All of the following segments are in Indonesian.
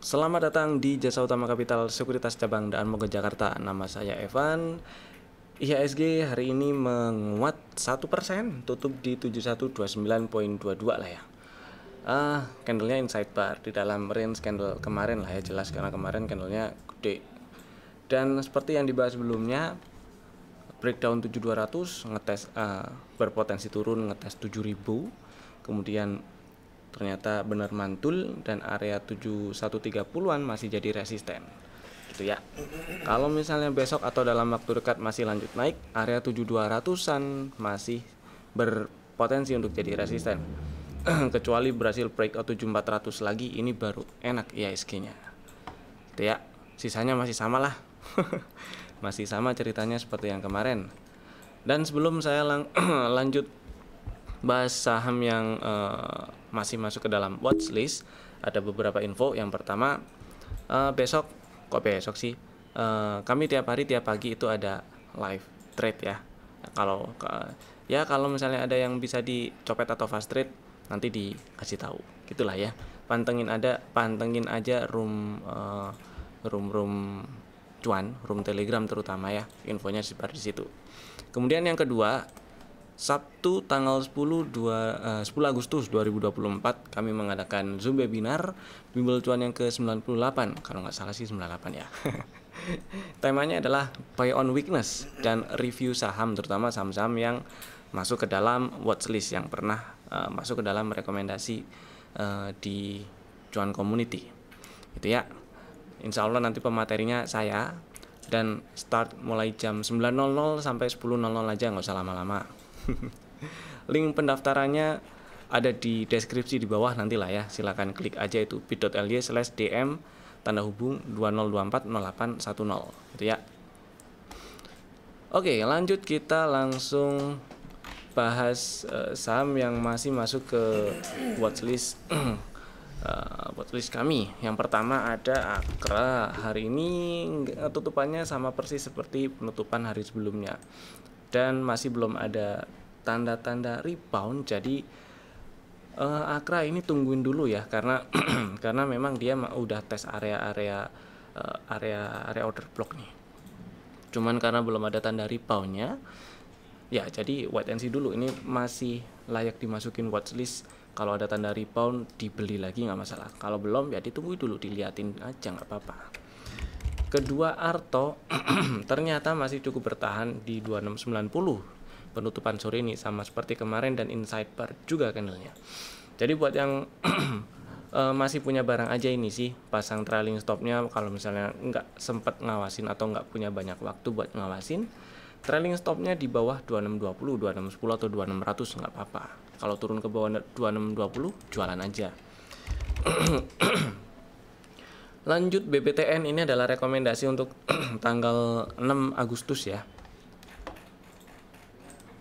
Selamat datang di Jasa Utama Kapital Sekuritas Cabang Daan Mogot Jakarta. Nama saya Evan. IHSG hari ini menguat 1%, tutup di 7129.22 lah ya. Candlenya inside bar di dalam range candle kemarin lah ya, jelas karena kemarin candlenya gede. Dan seperti yang dibahas sebelumnya, breakdown 7200 ngetes berpotensi turun, ngetes 7000, kemudian ternyata benar mantul dan area 7130-an masih jadi resisten gitu ya. Kalau misalnya besok atau dalam waktu dekat masih lanjut naik, area 7200-an masih berpotensi untuk jadi resisten. Kecuali berhasil breakout 7400 lagi, ini baru enak IHSG-nya gitu ya. Sisanya masih sama lah. Masih sama ceritanya seperti yang kemarin. Dan sebelum saya lanjut bahas saham yang masih masuk ke dalam watchlist, ada beberapa info. Yang pertama, besok sih, kami tiap hari tiap pagi itu ada live trade ya. Kalau misalnya ada yang bisa dicopet atau fast trade, nanti dikasih tahu gitulah ya. Pantengin aja room cuan, room Telegram terutama ya, infonya sebar di situ. Kemudian yang kedua, Sabtu tanggal 10 Agustus 2024 kami mengadakan Zoom webinar bimbel cuan yang ke-98, kalau nggak salah sih 98 ya. Temanya adalah buy on weakness dan review saham, terutama saham-saham yang masuk ke dalam watchlist, yang pernah masuk ke dalam rekomendasi di cuan community gitu ya. Insya Allah nanti pematerinya saya, dan start mulai jam 9.00 sampai 10.00 aja, nggak usah lama-lama. Link pendaftarannya ada di deskripsi di bawah nantilah ya, silakan klik aja, itu bit.ly/dm tanda hubung 20240810 gitu ya. Oke, lanjut, kita langsung bahas saham yang masih masuk ke watchlist watchlist kami. Yang pertama ada Akra. Hari ini tutupannya sama persis seperti penutupan hari sebelumnya, dan masih belum ada tanda-tanda rebound. Jadi Akra ini tungguin dulu ya, karena karena memang dia udah tes area order block nih. Cuman karena belum ada tanda reboundnya ya, jadi wait and see dulu. Ini masih layak dimasukin watchlist. Kalau ada tanda rebound dibeli lagi nggak masalah. Kalau belum ya ditunggu dulu, diliatin aja nggak apa-apa. Kedua, Arto ternyata masih cukup bertahan di 2690 penutupan sore ini, sama seperti kemarin, dan inside bar juga candlenya. Jadi buat yang masih punya barang aja ini sih, pasang trailing stopnya. Kalau misalnya nggak sempat ngawasin atau nggak punya banyak waktu buat ngawasin, trailing stopnya di bawah 2620, 2610 atau 2600 nggak apa-apa. Kalau turun ke bawah 2620 jualan aja. Lanjut, BBTN ini adalah rekomendasi untuk tanggal 6 Agustus ya.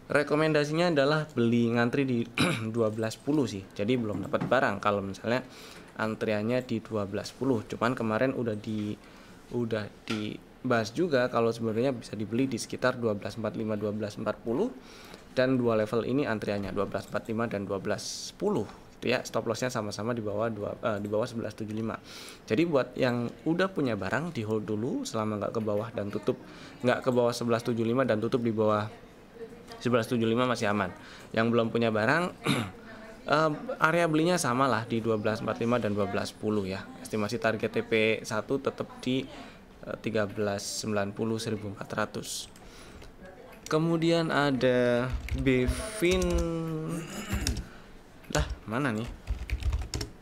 Rekomendasinya adalah beli ngantri di 12.10 sih. Jadi belum dapat barang kalau misalnya antriannya di 12.10. Cuman kemarin udah dibahas juga kalau sebenarnya bisa dibeli di sekitar 12.45, 12.40, dan dua level ini antriannya 12.45 dan 12.10 gitu ya. Stop lossnya sama-sama di bawah 11.75. Jadi buat yang udah punya barang, di hold dulu selama nggak ke bawah dan tutup, nggak ke bawah 11.75 dan tutup di bawah 11.75 masih aman. Yang belum punya barang area belinya sama lah di 12.45 dan 12.10 ya. Estimasi target TP1 tetap di 13.90 1.400. Kemudian ada Bevin. Mana nih?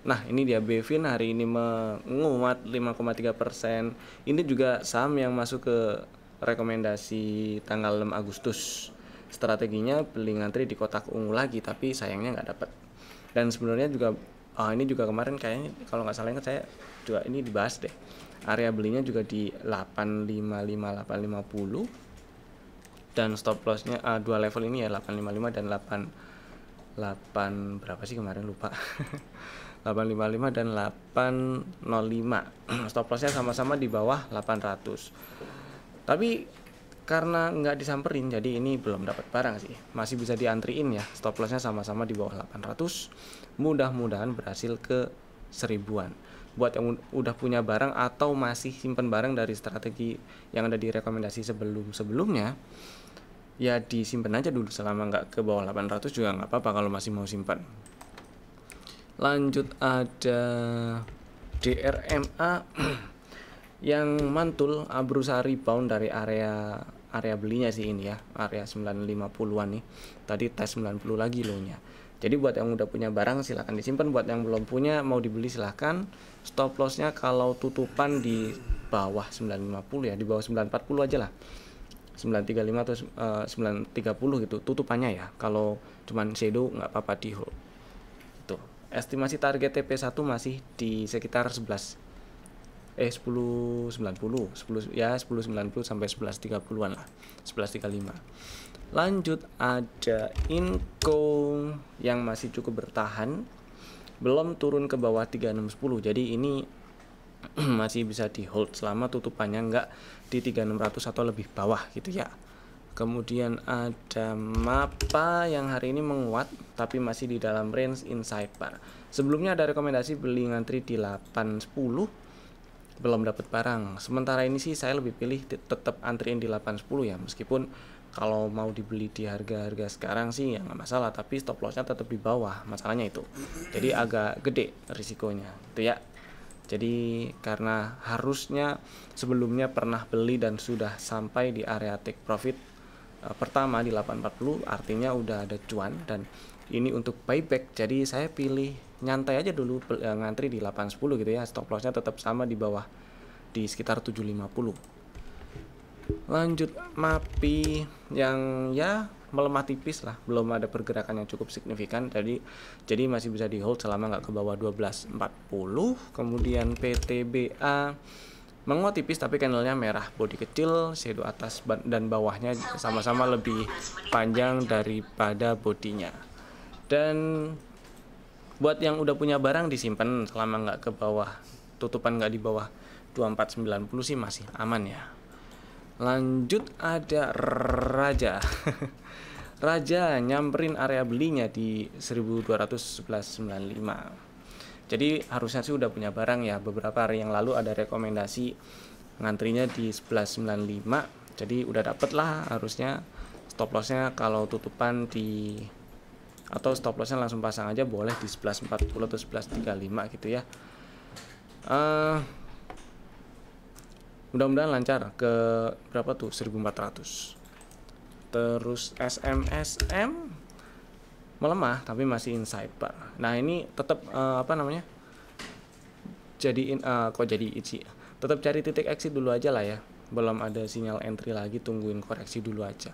Nah, ini dia Bevin, hari ini menguat 5,3%. Ini juga saham yang masuk ke rekomendasi tanggal 6 Agustus. Strateginya beli ngantri di kotak ungu lagi, tapi sayangnya nggak dapat. Dan sebenarnya juga ini juga kemarin kayaknya, kalau nggak salah ingat saya juga ini dibahas deh. Area belinya juga di 855 850, dan stop lossnya dua level ini ya, 855 dan 88 berapa sih kemarin, lupa. 855 dan 805. Stop lossnya sama-sama di bawah 800. Tapi karena nggak disamperin, jadi ini belum dapat barang sih. Masih bisa diantriin ya. Stop lossnya sama-sama di bawah 800. Mudah-mudahan berhasil ke 1000-an. buat yang udah punya barang atau masih simpen barang dari strategi yang ada di rekomendasi sebelumnya, ya disimpan aja dulu selama nggak ke bawah 800 juga nggak apa-apa kalau masih mau simpan. Lanjut ada DRMA yang mantul berusaha rebound dari area belinya sih ini ya, area 950-an nih. Tadi tes 90 lagi low-nya. Jadi buat yang udah punya barang silahkan disimpan, buat yang belum punya mau dibeli silahkan. Stop loss-nya kalau tutupan di bawah 950 ya, di bawah 940 aja lah. 935 atau 930 gitu tutupannya ya. Kalau cuman shadow nggak apa-apa di hold. Tuh. Estimasi target TP1 masih di sekitar 1090 sampai 1130-an lah. 1135. Lanjut ada Inco yang masih cukup bertahan, belum turun ke bawah 3610. Jadi ini masih bisa di hold selama tutupannya nggak di 3600 atau lebih bawah gitu ya. Kemudian ada MAPA yang hari ini menguat tapi masih di dalam range inside bar. Sebelumnya ada rekomendasi beli ngantri di 810, belum dapat barang. Sementara ini sih saya lebih pilih tetap antriin di 810 ya, meskipun kalau mau dibeli di harga-harga sekarang sih ya nggak masalah, tapi stop lossnya tetap di bawah, masalahnya itu. Jadi agak gede risikonya itu ya. Jadi karena harusnya sebelumnya pernah beli dan sudah sampai di area take profit pertama di 840, artinya udah ada cuan dan ini untuk buyback. Jadi saya pilih nyantai aja dulu, ngantri di 810 gitu ya. Stop lossnya tetap sama di bawah di sekitar 750. Lanjut MAPI yang ya melemah tipis lah, belum ada pergerakan yang cukup signifikan, jadi masih bisa di hold selama nggak ke bawah 1240. Kemudian PTBA menguat tipis tapi candlenya merah, body kecil, shadow atas dan bawahnya sama-sama lebih panjang daripada bodinya. Dan buat yang udah punya barang disimpan selama nggak ke bawah, tutupan nggak di bawah 2490 sih masih aman ya. Lanjut ada Raja. Raja nyamperin area belinya di 1211.95. Jadi harusnya sih udah punya barang ya. Beberapa hari yang lalu ada rekomendasi ngantrinya di 1195. Jadi udah dapet lah harusnya. Stop lossnya kalau tutupan di, atau stop lossnya langsung pasang aja boleh di 1140 atau 1135 gitu ya. Mudah-mudahan lancar ke berapa tuh, 1400. Terus SMSM melemah tapi masih inside bar. Nah ini tetap jadiin tetap cari titik exit dulu aja lah ya. Belum ada sinyal entry lagi, tungguin koreksi dulu aja.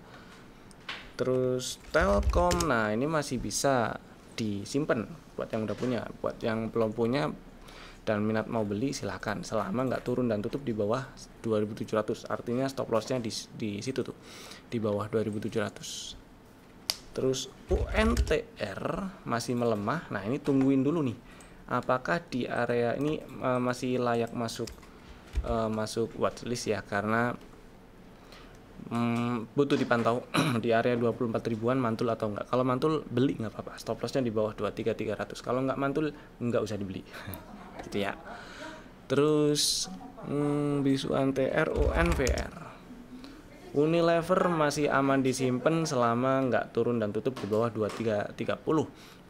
Terus Telkom, nah ini masih bisa disimpan buat yang udah punya. Buat yang belum punya dan minat mau beli silahkan selama nggak turun dan tutup di bawah 2700, artinya stop lossnya di situ tuh di bawah 2700. Terus UNTR masih melemah. Nah ini tungguin dulu nih apakah di area ini masih layak masuk watchlist ya, karena butuh dipantau di area 24 ribuan mantul atau enggak. Kalau mantul beli nggak apa-apa, stop lossnya di bawah 23.300. Kalau nggak mantul nggak usah dibeli gitu ya. Terus bisu TR UNVR, Unilever masih aman disimpan selama nggak turun dan tutup di bawah 2330.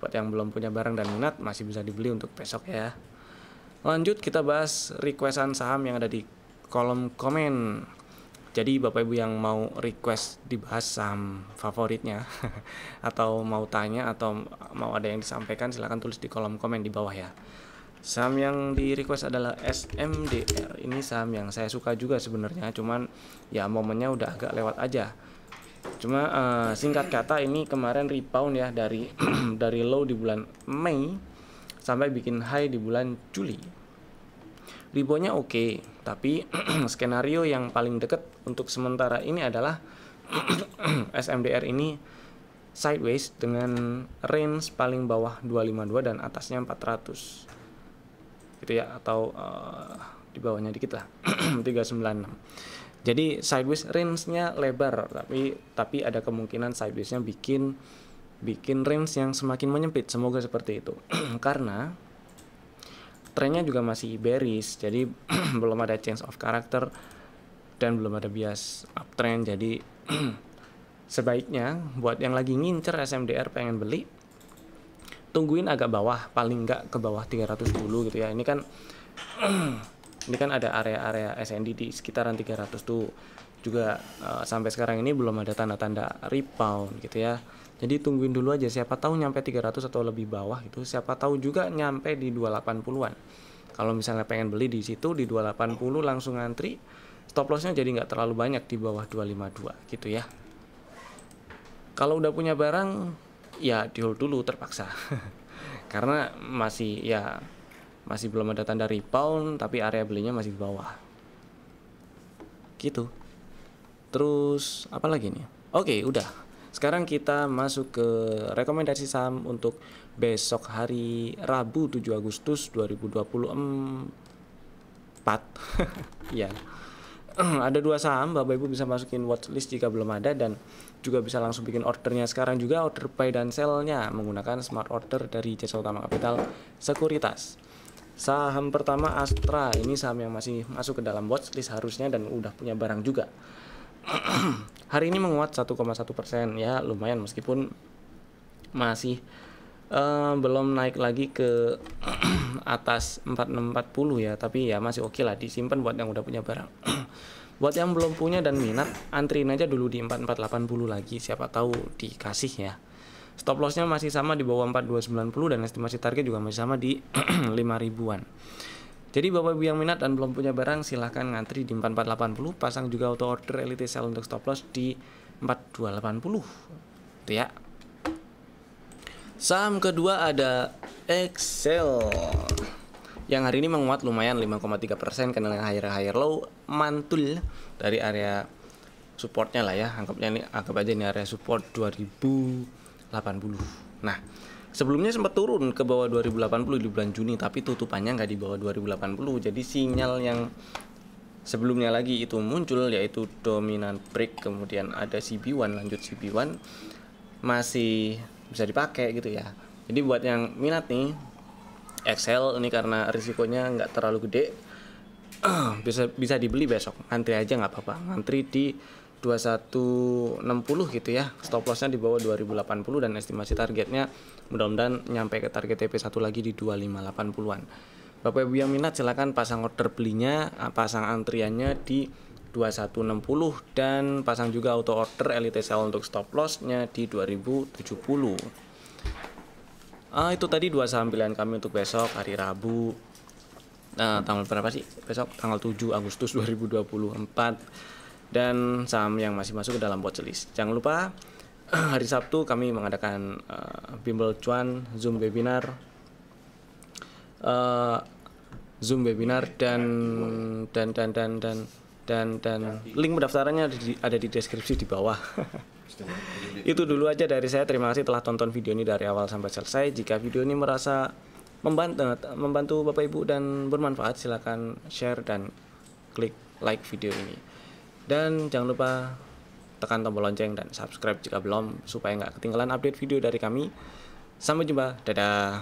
Buat yang belum punya barang dan minat masih bisa dibeli untuk besok ya. Lanjut kita bahas requestan saham yang ada di kolom komen. Jadi Bapak Ibu yang mau request dibahas saham favoritnya atau mau tanya atau mau ada yang disampaikan, silahkan tulis di kolom komen di bawah ya. Saham yang di request adalah SMDR. Ini saham yang saya suka juga sebenarnya, cuman ya momennya udah agak lewat aja. Cuma singkat kata ini kemarin rebound ya dari dari low di bulan Mei sampai bikin high di bulan Juli. Reboundnya oke, tapi skenario yang paling dekat untuk sementara ini adalah SMDR ini sideways dengan range paling bawah 252 dan atasnya 400 gitu ya, atau di bawahnya dikit lah 396. Jadi sideways range-nya lebar, tapi ada kemungkinan sideways-nya bikin range yang semakin menyempit. Semoga seperti itu. Karena trennya juga masih bearish, jadi belum ada change of character dan belum ada bias uptrend. Jadi sebaiknya buat yang lagi ngincer SMDR pengen beli, tungguin agak bawah, paling nggak ke bawah 300 dulu gitu ya. Ini kan ini kan ada area-area SND di sekitaran 300 tuh juga. Sampai sekarang ini belum ada tanda-tanda rebound gitu ya. Jadi tungguin dulu aja, siapa tahu nyampe 300 atau lebih bawah gitu. Siapa tahu juga nyampe di 280-an. Kalau misalnya pengen beli di situ di 280 langsung ngantri, stop lossnya jadi nggak terlalu banyak di bawah 252 gitu ya. Kalau udah punya barang ya di hold dulu terpaksa. Karena masih belum ada tanda rebound, tapi area belinya masih di bawah. Gitu. Terus apa lagi nih? Oke, udah. Sekarang kita masuk ke rekomendasi saham untuk besok hari Rabu 7 Agustus 2024. Ya. Ada 2 saham, Bapak Ibu bisa masukin watchlist jika belum ada, dan juga bisa langsung bikin ordernya sekarang juga, order buy dan sell-nya menggunakan smart order dari Jasa Utama Capital Sekuritas. Saham pertama Astra, ini saham yang masih masuk ke dalam watchlist harusnya dan udah punya barang juga. Hari ini menguat 1,1% ya, lumayan meskipun masih belum naik lagi ke atas 4640 ya, tapi ya masih oke lah, disimpan buat yang udah punya barang. Buat yang belum punya dan minat, antriin aja dulu di 4480 lagi, siapa tahu dikasih ya. Stop lossnya masih sama di bawah 4290 dan estimasi target juga masih sama di 5000-an. Jadi Bapak Ibu yang minat dan belum punya barang, silahkan ngantri di 4480, pasang juga auto order elite sell untuk stop loss di 4280. Itu ya. Saham kedua ada Excel, yang hari ini menguat lumayan 5,3% karena higher low, mantul dari area supportnya lah ya. Anggap aja ini area support 2080. Nah, sebelumnya sempat turun ke bawah 2080 di bulan Juni, tapi tutupannya nggak di bawah 2080. Jadi sinyal yang sebelumnya lagi itu muncul, yaitu dominant break, kemudian ada CB1, lanjut CB1, masih bisa dipakai gitu ya. Jadi buat yang minat nih Excel ini, karena risikonya nggak terlalu gede, bisa dibeli besok. Ngantri aja nggak apa-apa, ngantri di 2160 gitu ya. Stop lossnya di bawah 2080 dan estimasi targetnya mudah-mudahan nyampe ke target TP1 lagi di 2580-an. Bapak Ibu yang minat silakan pasang order belinya, pasang antriannya di 2160 dan pasang juga auto order elite sell untuk stop lossnya di 2070. Itu tadi 2 saham pilihan kami untuk besok hari Rabu. Tanggal berapa sih? Besok tanggal 7 Agustus 2024. Dan saham yang masih masuk ke dalam watchlist. Jangan lupa hari Sabtu kami mengadakan bimbel cuan Zoom webinar, dan link pendaftarannya ada di deskripsi di bawah. Itu dulu aja dari saya. Terima kasih telah tonton video ini dari awal sampai selesai. Jika video ini merasa membantu Bapak Ibu dan bermanfaat, silakan share dan klik like video ini. Dan jangan lupa tekan tombol lonceng dan subscribe jika belum, supaya nggak ketinggalan update video dari kami. Sampai jumpa, dadah.